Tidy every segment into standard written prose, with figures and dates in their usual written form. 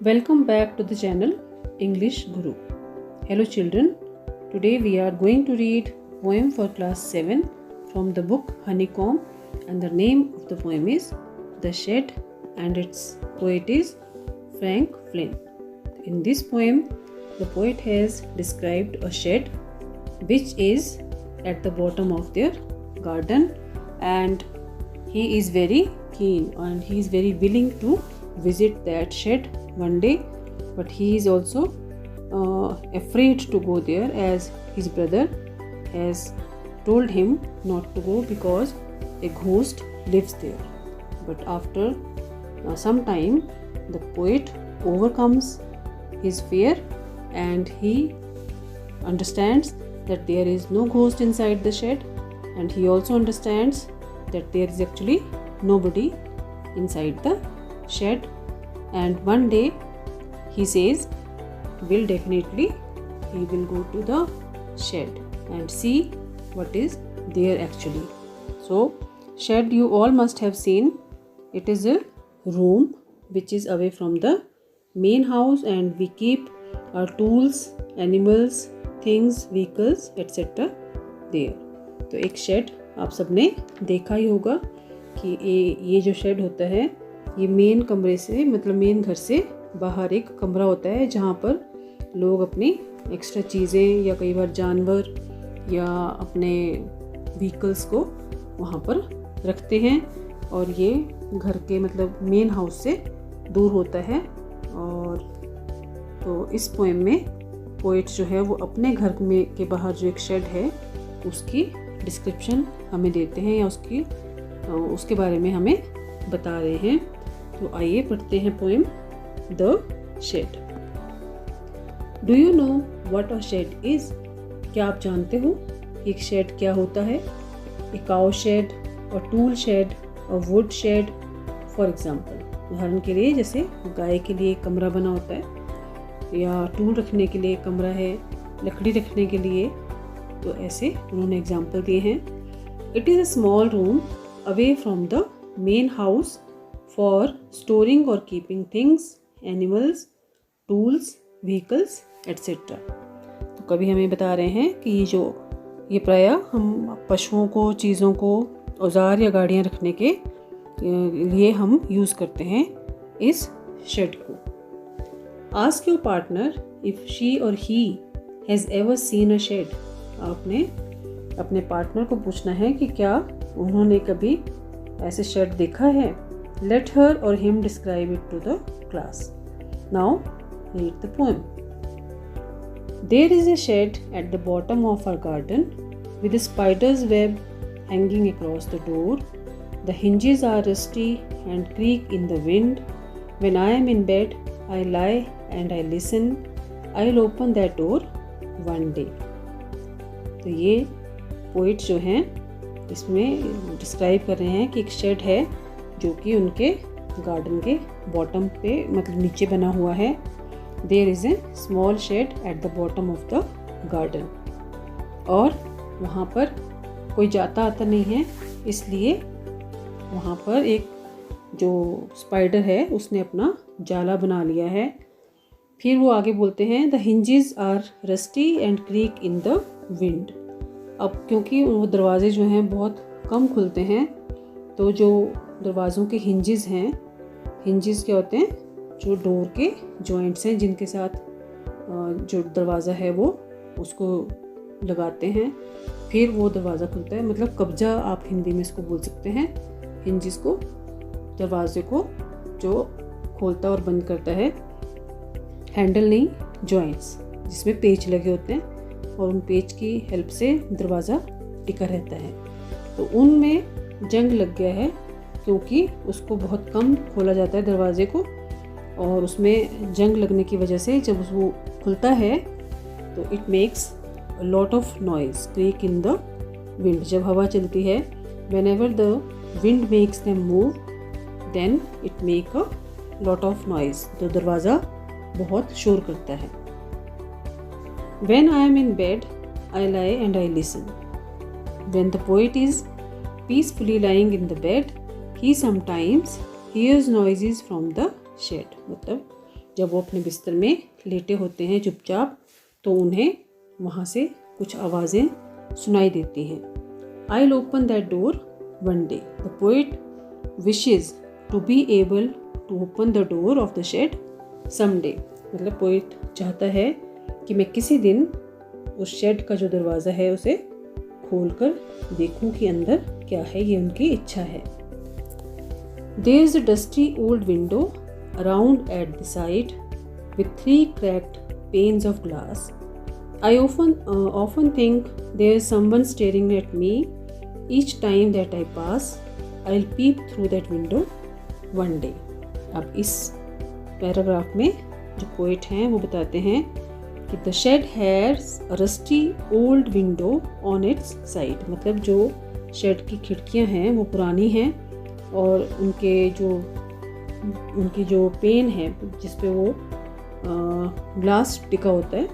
Welcome back to the channel English Guru. Hello children, today we are going to read poem for class 7 from the book Honeycomb, and the name of the poem is The Shed and its poet is Frank Flynn. In this poem, the poet has described a shed which is at the bottom of their garden, and he is very keen and he is very willing to visit that shed one day, but he is also afraid to go there as his brother has told him not to go because a ghost lives there. But after some time, the poet overcomes his fear and he understands that there is no ghost inside the shed, and he also understands that there is actually nobody inside the shed. And one day he says he will go to the shed and see what is there actually. So shed you all must have seen. It is a room which is away from the main house, and we keep our tools, animals, things, vehicles etc. there. तो एक shade आप सबने देखा ही होगा कि ये जो shade होता है ये मेन कमरे से मतलब मेन घर से बाहर एक कमरा होता है जहाँ पर लोग अपनी एक्स्ट्रा चीज़ें या कई बार जानवर या अपने व्हीकल्स को वहाँ पर रखते हैं, और ये घर के मतलब मेन हाउस से दूर होता है. और तो इस पोएम में पोएट जो है वो अपने घर में के बाहर जो एक शेड है उसकी डिस्क्रिप्शन हमें देते हैं या उसके बारे में हमें बता रहे हैं. तो आइए पढ़ते हैं poem the shed. Do you know what a shed is? क्या आप जानते हो एक शेड क्या होता है? A cow shed, a tool shed, a wood shed. For example, उदाहरण के लिए जैसे गाय के लिए कमरा बना होता है या टूल रखने के लिए कमरा है, लकड़ी रखने के लिए. तो ऐसे उन्होंने एग्जाम्पल दिए हैं. It is a small room away from the main house for storing or keeping things, animals, tools, vehicles, etc. तो कभी हमें बता रहे हैं कि ये प्रायः हम पशुओं को, चीज़ों को, औजार या गाड़ियाँ रखने के लिए हम यूज़ करते हैं इस शेड को. Ask your partner if she or he has ever seen a shed. आपने अपने पार्टनर को पूछना है कि क्या उन्होंने कभी ऐसे शेड देखा है. Let her or him describe it to the class. Now read the poem. There is a shed at the bottom of our garden with a spider's web hanging across the door. The hinges are rusty and creak in the wind. When I am in bed, I lie and I listen. I'll open that door one day. तो ये poet जो हैं इसमें describe कर रहे हैं कि एक शेड है जो कि उनके गार्डन के बॉटम पे मतलब नीचे बना हुआ है. There is a small shed at the bottom of the garden, और वहाँ पर कोई जाता आता नहीं है, इसलिए वहाँ पर एक जो स्पाइडर है उसने अपना जाला बना लिया है. फिर वो आगे बोलते हैं the hinges are rusty and creak in the wind. अब क्योंकि वो दरवाजे जो हैं बहुत कम खुलते हैं, तो जो दरवाज़ों के हिंजेस हैं, हिंजेस क्या होते हैं? जो डोर के जॉइंट्स हैं जिनके साथ जो दरवाज़ा है वो उसको लगाते हैं, फिर वो दरवाज़ा खुलता है. मतलब कब्जा आप हिंदी में इसको बोल सकते हैं. हिंजेस को, दरवाजे को जो खोलता और बंद करता है, हैंडल नहीं, जॉइंट्स जिसमें पेच लगे होते हैं, और उन पेच की हेल्प से दरवाज़ा टिका रहता है. तो उनमें जंग लग गया है क्योंकि उसको बहुत कम खोला जाता है दरवाजे को, और उसमें जंग लगने की वजह से जब वो खुलता है तो it makes a lot of noise, creak in the wind. जब हवा चलती है, whenever the wind makes them move then it make a lot of noise. तो दरवाज़ा बहुत शोर करता है. When I am in bed, I lie and I listen. When the poet is peacefully lying in the bed, he sometimes hears noises from the shed. मतलब जब वो अपने बिस्तर में लेटे होते हैं चुपचाप, तो उन्हें वहाँ से कुछ आवाज़ें सुनाई देती हैं। I'll open that door one day. The poet wishes to be able to open the door of the shed someday. मतलब पोइट चाहता है कि मैं किसी दिन उस शेड का जो दरवाज़ा है उसे खोलकर देखूं कि अंदर क्या है, ये उनकी इच्छा है। There is a dusty old window around at the side with 3 cracked panes of glass. I often think there is someone staring at me each time that I pass. I'll peep through that window one day. अब इस paragraph में जो poet हैं वो बताते हैं कि the shed has a rusty old window on its side. मतलब जो शेड की खिड़कियां हैं वो पुरानी हैं और उनकी जो पेन है जिस पे वो ग्लास टिका होता है,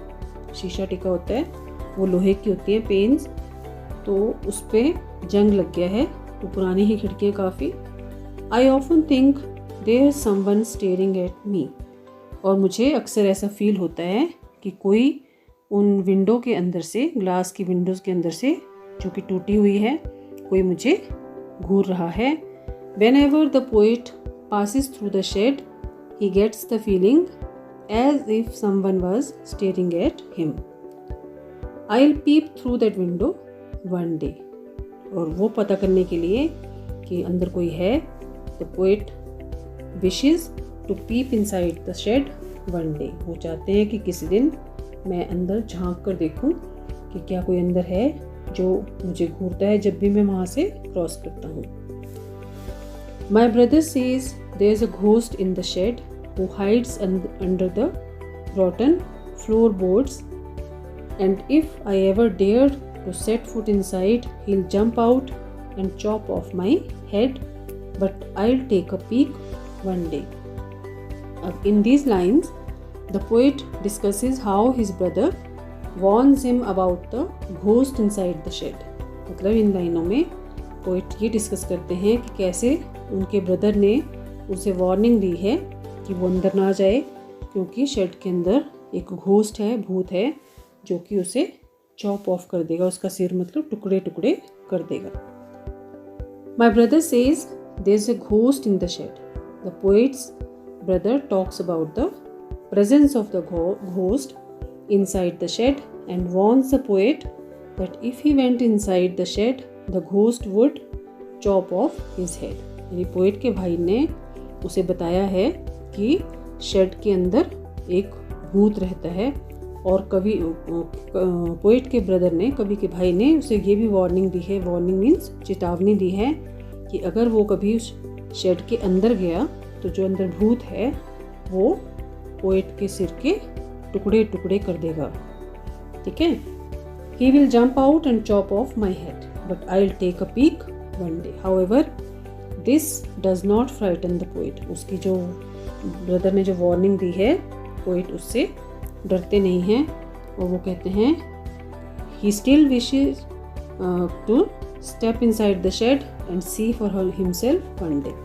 शीशा टिका होता है, वो लोहे की होती हैं पेन्स, तो उस पर जंग लग गया है, तो पुरानी ही खिड़कियाँ काफ़ी। I often think there someone staring at me. और मुझे अक्सर ऐसा फील होता है कि कोई उन विंडो के अंदर से, ग्लास की विंडोज़ के अंदर से जो कि टूटी हुई है, कोई मुझे घूर रहा है। Whenever the poet passes through the shed, he gets the feeling as if someone was staring at him. I'll peep through that window one day. और वो पता करने के लिए कि अंदर कोई है, the poet wishes to peep inside the shed one day. वो चाहते हैं कि किसी दिन मैं अंदर झांक कर देखूं कि क्या कोई अंदर है जो मुझे घूरता है जब भी मैं वहाँ से क्रॉस करता हूँ। My brother says there's a ghost in the shed who hides under the rotten floorboards, and if I ever dared to set foot inside, he'll jump out and chop off my head, but I'll take a peek one day. In these lines, the poet discusses how his brother warns him about the ghost inside the shed. मतलब इन लाइनों में poet ये discuss करते हैं कि कैसे उनके brother ने उसे वार्निंग दी है कि वो अंदर ना जाए, क्योंकि शेड के अंदर एक घोस्ट है, भूत है, जो कि उसे चॉप ऑफ कर देगा, उसका सिर मतलब टुकड़े टुकड़े कर देगा। My brother says there's a ghost in the shed. The poet's brother talks about the presence of the ghost inside the shed and warns the poet that if he went inside the shed, the ghost would chop off his head. यानी poet के भाई ने उसे बताया है कि shade के अंदर एक भूत रहता है, और कभी पोएट के ब्रदर ने, कभी के भाई ने उसे ये भी वार्निंग दी है, वार्निंग मीन्स चेतावनी दी है कि अगर वो कभी उस शेड के अंदर गया तो जो अंदर भूत है वो पोएट के सिर के टुकड़े टुकड़े कर देगा। ठीक है। He will jump out and chop off my head, but I'll take a peek one day. However, this does not frighten the poet. उसकी जो ब्रदर ने जो वार्निंग दी है, पोएट उससे डरते नहीं हैं और वो कहते हैं he still wishes to step inside the shed and see for himself one day.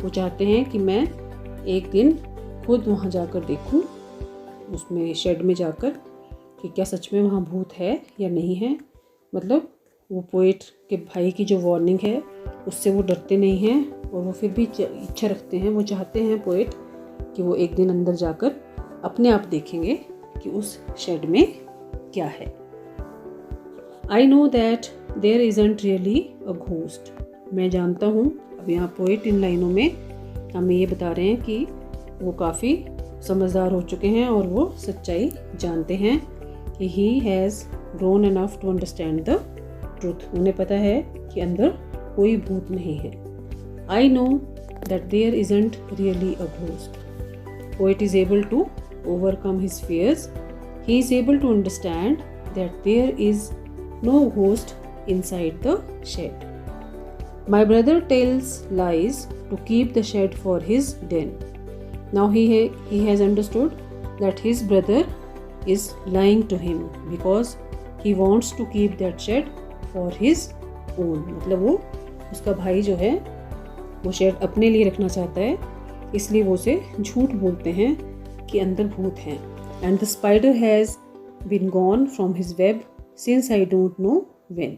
वो चाहते हैं कि मैं एक दिन खुद वहाँ जाकर देखूँ, उसमें शेड में जाकर, कि क्या सच में वहाँ भूत है या नहीं है। मतलब वो पोएट के भाई की जो वार्निंग है उससे वो डरते नहीं हैं और वो फिर भी इच्छा रखते हैं, वो चाहते हैं पोएट कि वो एक दिन अंदर जाकर अपने आप देखेंगे कि उस शेड में क्या है। I know that there isn't really a ghost. मैं जानता हूँ। अब यहाँ पोएट इन लाइनों में हमें ये बता रहे हैं कि वो काफ़ी समझदार हो चुके हैं और वो सच्चाई जानते हैं कि he has grown enough to understand the truth. उन्हें पता है कि अंदर कोई भूत नहीं है। I know that there isn't really a ghost. Poet is able to overcome his fears. He is able to understand that there is no ghost inside the shed. My brother tells lies to keep the shed for his den. Now he has understood that his brother is lying to him because he wants to keep that shed for his own. मतलब वो उसका भाई जो है वो shade अपने लिए रखना चाहता है, इसलिए वो उसे झूठ बोलते हैं कि अंदर भूत हैं। And the spider has been gone from his web since I don't know when.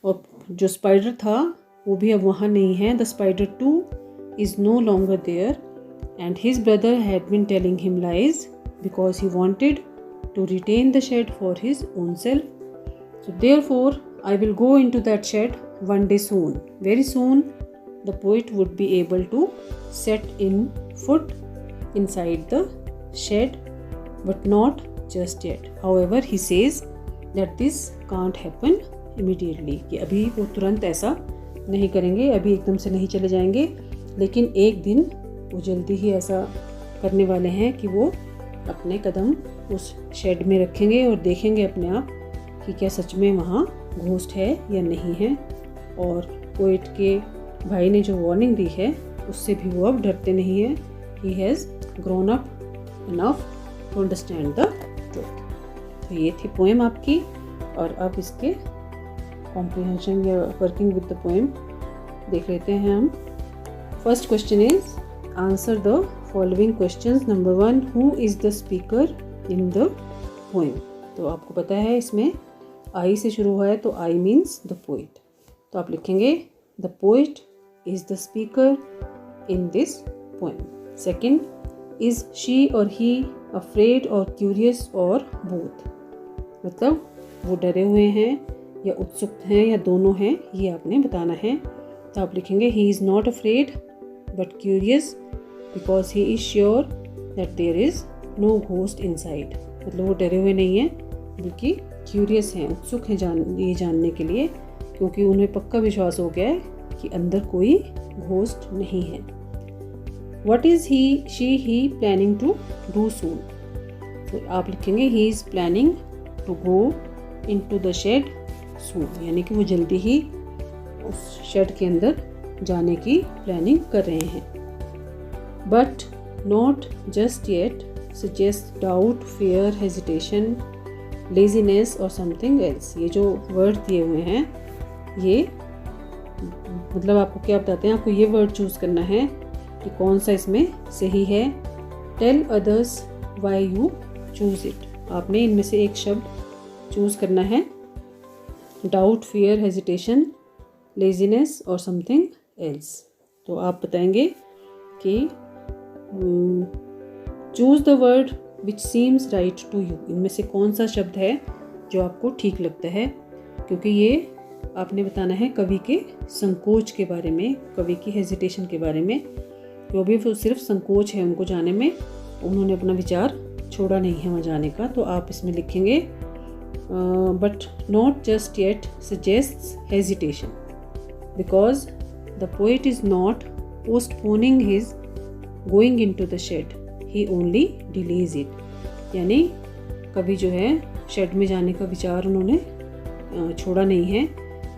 और जो स्पाइडर था वो भी अब वहाँ नहीं है। The spider too is no longer there and his brother had been telling him lies because he wanted to retain the shed for his own self. So therefore I will go into that shed one day soon. Very soon the poet would be able to set in foot inside the shed, but not just yet. However, he says that this can't happen immediately. कि अभी वो तुरंत ऐसा नहीं करेंगे, अभी एकदम से नहीं चले जाएंगे, लेकिन एक दिन वो जल्दी ही ऐसा करने वाले हैं कि वो अपने कदम उस शेड में रखेंगे और देखेंगे अपने आप कि क्या सच में वहाँ घोस्ट है या नहीं है। और पोएट के भाई ने जो वार्निंग दी है उससे भी वो अब डरते नहीं है। He has grown up enough to understand the truth. तो ये थी पोएम आपकी, और अब इसके कॉम्प्रिहेंशन या वर्किंग विद द पोएम देख लेते हैं हम। First question is answer the following questions. Number 1, who is the speaker in the poem. तो आपको पता है इसमें आई से शुरू हुआ है, तो आई मीन्स द पोएट। तो आप लिखेंगे the poet is the speaker in this poem. Second, is she और ही अफ्रेड और क्यूरियस और बोथ। मतलब वो डरे हुए हैं या उत्सुक हैं या दोनों हैं, ये आपने बताना है। तो आप लिखेंगे he is not afraid but curious because he is sure that there is no ghost inside. मतलब वो डरे हुए नहीं हैं बल्कि क्यूरियस हैं, उत्सुक हैं ये जानने के लिए, क्योंकि उन्हें पक्का विश्वास हो गया है कि अंदर कोई घोस्ट नहीं है। What is he planning to do soon. तो आप लिखेंगे he is planning to go into the shed soon, यानी कि वो जल्दी ही उस शेड के अंदर जाने की प्लानिंग कर रहे हैं। But not just yet suggest doubt, fair, hesitation, laziness और समथिंग एल्स। ये जो वर्ड दिए हुए हैं ये मतलब आपको क्या बताते हैं, आपको ये वर्ड चूज़ करना है कि कौन सा इसमें सही है। Tell others why you choose it. आपने इनमें से एक शब्द चूज़ करना है। डाउट, फियर, हेजिटेशन, लेजीनेस और समथिंग एल्स। तो आप बताएंगे कि choose the word which seems right to you. इनमें से कौन सा शब्द है जो आपको ठीक लगता है, क्योंकि ये आपने बताना है कवि के संकोच के बारे में, कवि की हेजिटेशन के बारे में। जो भी वो सिर्फ संकोच है उनको जाने में, उन्होंने अपना विचार छोड़ा नहीं है वहाँ जाने का। तो आप इसमें लिखेंगे but not just yet suggests hesitation because the poet is not postponing his going into the shade, he only delays it. यानी कवि जो है शेड में जाने का विचार उन्होंने छोड़ा नहीं है,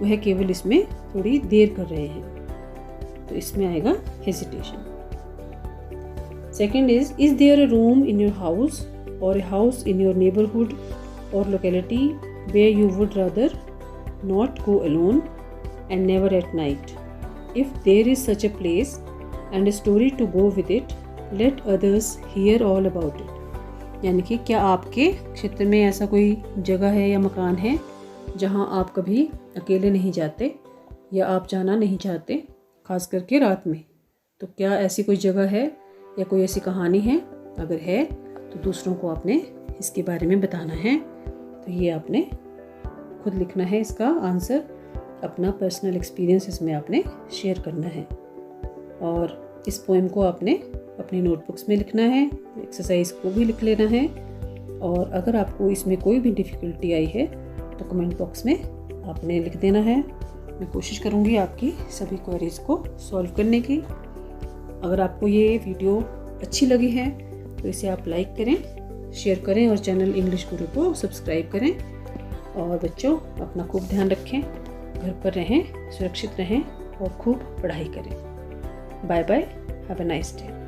वह केवल इसमें थोड़ी देर कर रहे हैं। तो इसमें आएगा hesitation. Second is there a room in your house or a house in your neighbourhood or locality where you would rather not go alone and never at night. If there is such a place and a story to go with it, let others hear all about it। यानी कि क्या आपके क्षेत्र में ऐसा कोई जगह है या मकान है जहां आप कभी अकेले नहीं जाते या आप जाना नहीं चाहते, खास करके रात में। तो क्या ऐसी कोई जगह है या कोई ऐसी कहानी है? अगर है तो दूसरों को आपने इसके बारे में बताना है। तो ये आपने खुद लिखना है इसका आंसर, अपना पर्सनल एक्सपीरियंस इसमें आपने शेयर करना है। और इस पोएम को आपने अपनी नोटबुक्स में लिखना है, एक्सरसाइज को भी लिख लेना है। और अगर आपको इसमें कोई भी डिफ़िकल्टी आई है तो कमेंट बॉक्स में आपने लिख देना है। मैं कोशिश करूँगी आपकी सभी क्वेरीज को सॉल्व करने की। अगर आपको ये वीडियो अच्छी लगी है तो इसे आप लाइक करें, शेयर करें और चैनल इंग्लिश गुरु को सब्सक्राइब करें। और बच्चों अपना खूब ध्यान रखें, घर पर रहें, सुरक्षित रहें और खूब पढ़ाई करें। Bye bye, have a nice day.